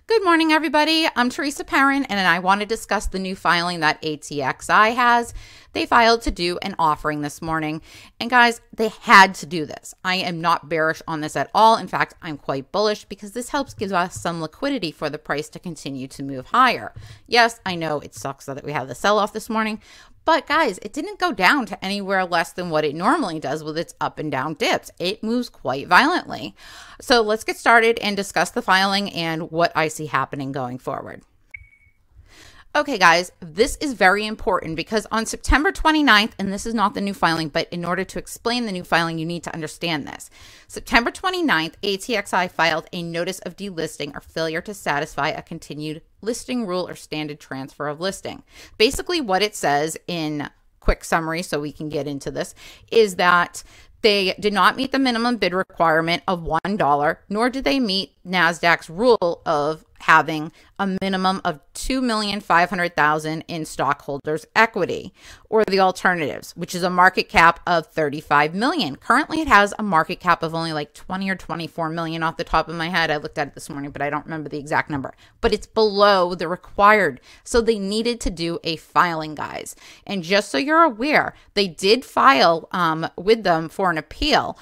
Good morning, everybody. I'm Teresa Perrin, and I want to discuss the new filing that ATXI has. They filed to do an offering this morning. And guys, they had to do this. I am not bearish on this at all. In fact, I'm quite bullish because this helps give us some liquidity for the price to continue to move higher. Yes, I know it sucks that we have the sell-off this morning, but guys, it didn't go down to anywhere less than what it normally does with its up and down dips. It moves quite violently. So let's get started and discuss the filing and what I see happening going forward. Okay, guys, this is very important because on September 29th, and this is not the new filing, but in order to explain the new filing, you need to understand this. September 29th, ATXI filed a notice of delisting or failure to satisfy a continued listing rule or standard transfer of listing. Basically, what it says in quick summary, so we can get into this, is that they did not meet the minimum bid requirement of $1, nor did they meet NASDAQ's rule of having a minimum of $2,500,000 in stockholders' equity, or the alternatives, which is a market cap of $35 million. Currently, it has a market cap of only like 20 or 24 million off the top of my head. I looked at it this morning, but I don't remember the exact number. But it's below the required. So they needed to do a filing, guys. And just so you're aware, they did file with them for an appeal.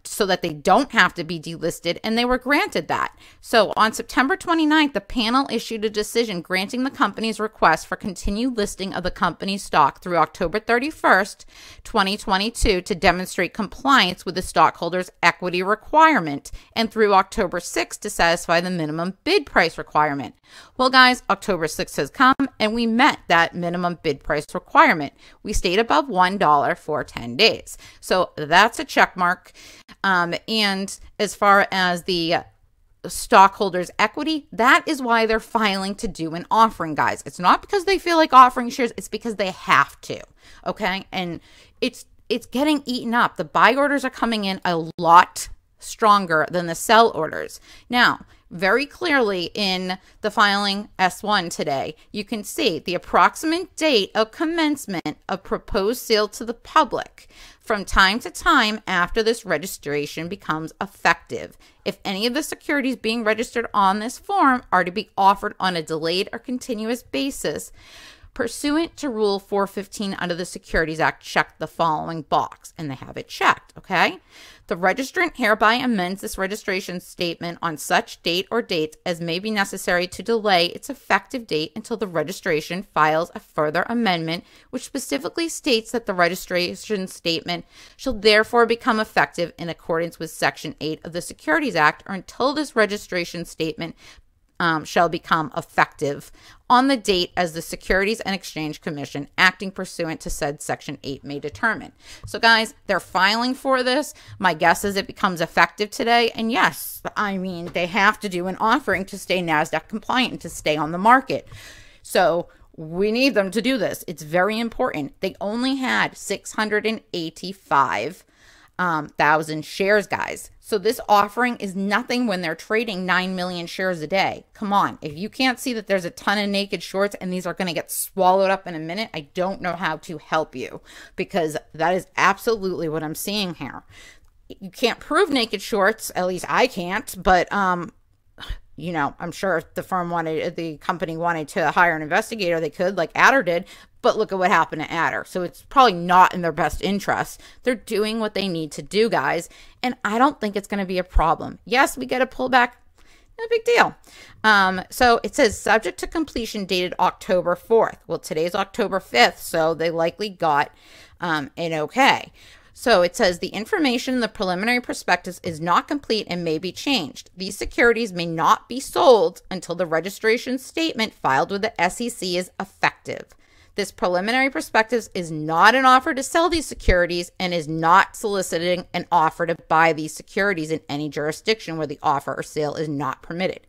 So that they don't have to be delisted, and they were granted that. So on September 29th, the panel issued a decision granting the company's request for continued listing of the company's stock through October 31st, 2022 to demonstrate compliance with the stockholders' equity requirement, and through October 6th to satisfy the minimum bid price requirement. Well, guys, October 6th has come, and we met that minimum bid price requirement. We stayed above $1 for 10 days. So that's a check mark. And as far as the stockholders' equity, that is why they're filing to do an offering, guys. It's not because they feel like offering shares. It's because they have to. Okay. And it's getting eaten up. The buy orders are coming in a lot stronger than the sell orders. Now, very clearly in the filing S1 today, you can see the approximate date of commencement of proposed sale to the public from time to time after this registration becomes effective. If any of the securities being registered on this form are to be offered on a delayed or continuous basis, pursuant to Rule 415 under the Securities Act, check the following box, and they have it checked, okay? The registrant hereby amends this registration statement on such date or dates as may be necessary to delay its effective date until the registration files a further amendment, which specifically states that the registration statement shall therefore become effective in accordance with Section 8 of the Securities Act, or until this registration statement shall become effective on the date as the Securities and Exchange Commission acting pursuant to said Section 8 may determine. So guys, they're filing for this. My guess is it becomes effective today. And yes, I mean, they have to do an offering to stay NASDAQ compliant and to stay on the market. So we need them to do this. It's very important. They only had 685,000 shares, guys. So this offering is nothing when they're trading 9 million shares a day. Come on. If you can't see that there's a ton of naked shorts and these are going to get swallowed up in a minute, I don't know how to help you, because that is absolutely what I'm seeing here. You can't prove naked shorts. At least I can't. But, you know, I'm sure if the company wanted to hire an investigator, they could, like Adder did. But look at what happened to Adder. So it's probably not in their best interest. They're doing what they need to do, guys. And I don't think it's going to be a problem. Yes, we get a pullback. No big deal. So it says subject to completion dated October 4th. Well, today's October 5th, so they likely got an okay. So it says the information in the preliminary prospectus is not complete and may be changed. These securities may not be sold until the registration statement filed with the SEC is effective. This preliminary prospectus is not an offer to sell these securities and is not soliciting an offer to buy these securities in any jurisdiction where the offer or sale is not permitted.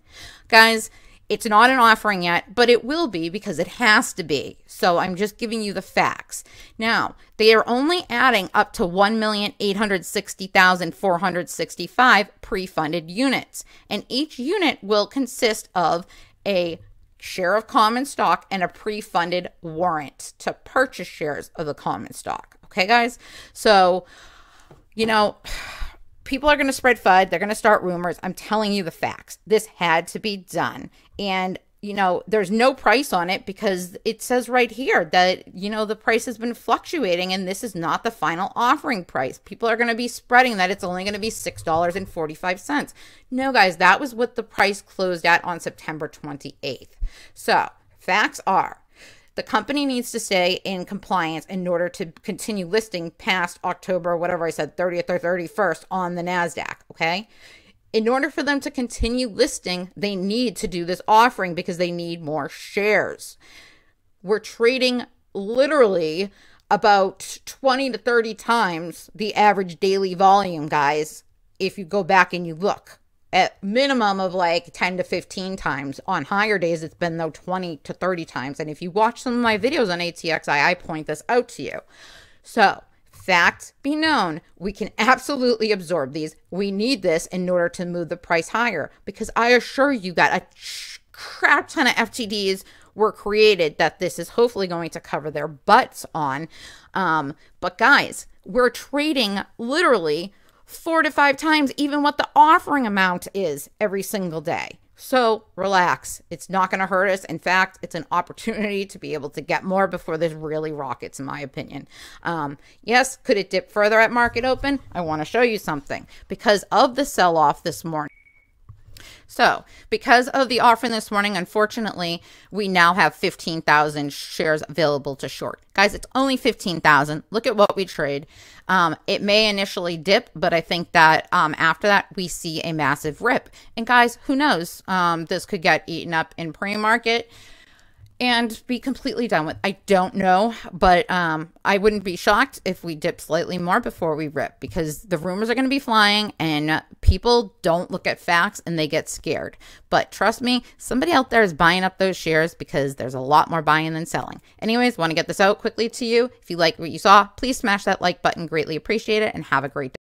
Guys, it's not an offering yet, but it will be because it has to be. So I'm just giving you the facts. Now, they are only adding up to 1,860,465 pre-funded units, and each unit will consist of a share of common stock and a pre-funded warrant to purchase shares of the common stock. Okay, guys? So, you know, People are going to spread FUD. They're going to start rumors. I'm telling you the facts. This had to be done. And, you know, there's no price on it because it says right here that, you know, the price has been fluctuating and this is not the final offering price. People are going to be spreading that it's only going to be $6.45. No, guys, that was what the price closed at on September 28th. So facts are, the company needs to stay in compliance in order to continue listing past October, whatever I said, 30th or 31st on the NASDAQ, okay? In order for them to continue listing, they need to do this offering because they need more shares. We're trading literally about 20 to 30 times the average daily volume, guys, if you go back and you look. At minimum of like 10 to 15 times. On higher days, it's been though 20 to 30 times. And if you watch some of my videos on ATXI, I point this out to you. So, fact be known, we can absolutely absorb these. We need this in order to move the price higher, because I assure you that a crap ton of FTDs were created that this is hopefully going to cover their butts on. But guys, we're trading literally 4 to 5 times even what the offering amount is every single day. So relax. It's not going to hurt us. In fact, it's an opportunity to be able to get more before this really rockets, in my opinion. Yes, could it dip further at market open? I want to show you something because of the sell-off this morning. So because of the offering this morning, unfortunately, we now have 15,000 shares available to short. Guys, it's only 15,000. Look at what we trade. It may initially dip, but I think that after that, we see a massive rip. And guys, who knows? This could get eaten up in pre-market and be completely done with. I don't know, but I wouldn't be shocked if we dip slightly more before we rip, because the rumors are going to be flying and people don't look at facts and they get scared. But trust me, somebody out there is buying up those shares because there's a lot more buying than selling. Anyways, want to get this out quickly to you. If you like what you saw, please smash that like button. Greatly appreciate it and have a great day.